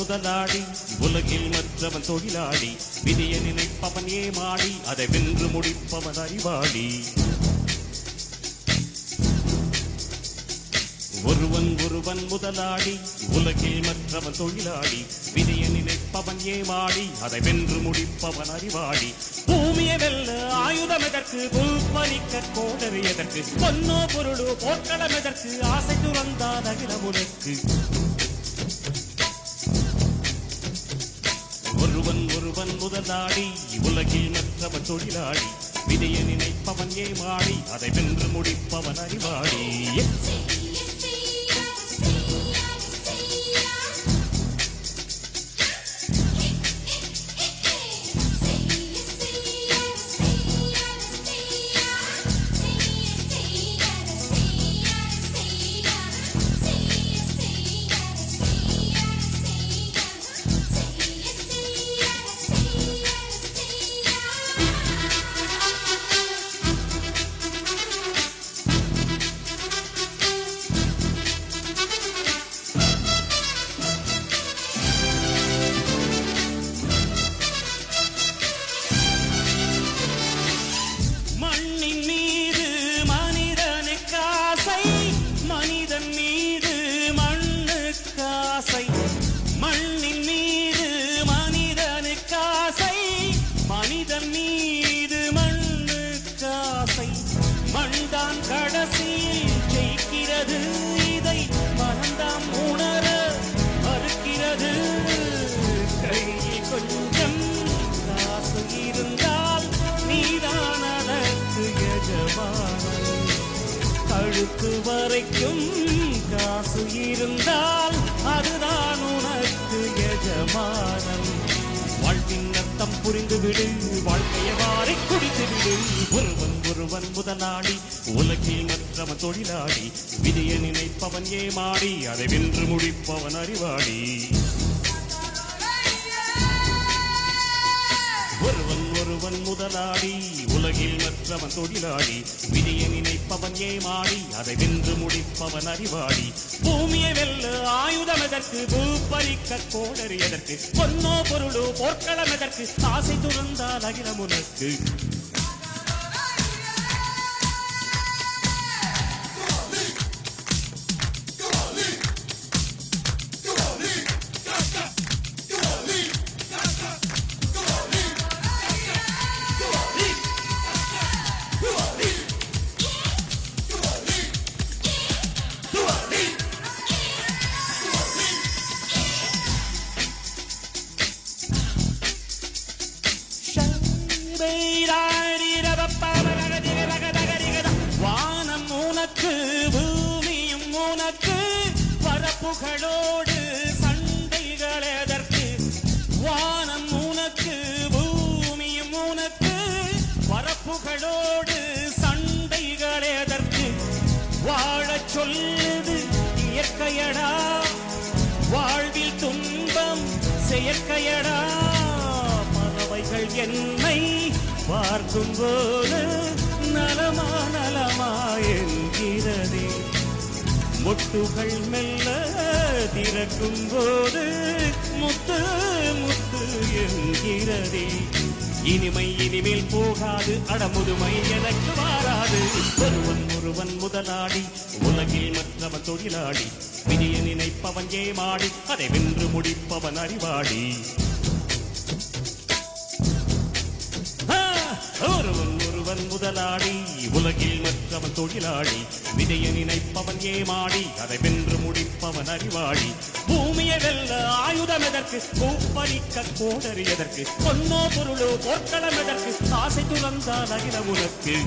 முதலாளி உலகில் மற்றவன் தொழிலாளி விதியை நினைப்பவன் ஏமாடி அதை வென்று முடிப்பவன் அறிவாளி ஒருவன் முதலாளி உலகில் மற்றவன் தொழிலாளி விதியை நினைப்பவன் ஏமாடி அதை வென்று முடிப்பவன் அறிவாளி பூமியை வெல்ல ஆயுதம் எதற்கு புல்பறிக்க கோடரி எதற்கு பொன்னோ பொருளோ போர்க்களம் எதற்கு ஆசை துறந்தால் அகிலம் உனக்கு ஒருவன் முதலாளி உலகில் மற்றவன் தொழிலாளி விதியை நினைப்பவன் ஏமாடி அதை வென்று முடிப்பவன் அறிவாளி மண்தான் கடைசியில் ஜெயிக்கிறது இதை மனந்தாம் உணர மறுக்கிறது கையில் கொஞ்சம் காசு இருந்தால் நீதான் அதற்கு எஜமானன் கழுத்து வரைக்கும் காசு இருந்தால் அதுதான் உனக்கு எஜமானன் வாழ்வின் அர்த்தம் புரிந்துவிடு வாழ்க்கையை வாரி குடித்துவிடு ஒருவன் முதலாளி உலகில் மற்றவன் தொழிலாளி விதியை நினைப்பவன் ஏமாடி அதை வென்று முடிப்பவன் அறிவாளி ஒருவன் முதலாளி உலகில் மற்றவன் தொழிலாளி விதியை நினைப்பவன் ஏமாடி அதை வென்று முடிப்பவன் அறிவாளி பூமியை வெல்ல ஆயுதம் எதற்கு பூப்பறிக்க கோடரி எதற்கு பொன்னோ பொருளோ போர்க்களம் எதற்கு ஆசை துறந்தால் அகிலம் உனக்கு வானம் உனக்கு பூமியும் உனக்கு வரப்புகளோடு சண்டைகள் எதற்கு வானம் உனக்கு பூமியும் உனக்கு வரப்புகளோடு சண்டைகள் எதற்கு வாழச் சொல்லுது இயற்கையடா வாழ்வில் துன்பம் செயற்கையடா பறவைகள் என்னை பார்க்கும் போது நலமா என்கிறதே மொட்டுகள் மெல்ல திறக்கும் போது முத்து என்கிறதே இனிமேல் போகாது அடமுதுமை எனக்கு வாராது ஒருவன் முதலாளி உலகில் மற்றவன் தொழிலாளி விதியை நினைப்பவன் ஏமாடி அதை வென்று முடிப்பவன் அறிவாளி ஒருவன் முதலாளி உலகில் மற்றவன் தொழிலாளி விதியை நினைப்பவன் ஏமாடி அதை வென்று முடிப்பவன் அறிவாளி பூமியை வெல்ல ஆயுதம் எதற்கு பூப்பறிக்க கோடரி எதற்கு பொன்னோ பொருளோ போர்க்களம் எதற்கு ஆசை துறந்தால் அகிலம் உனக்கு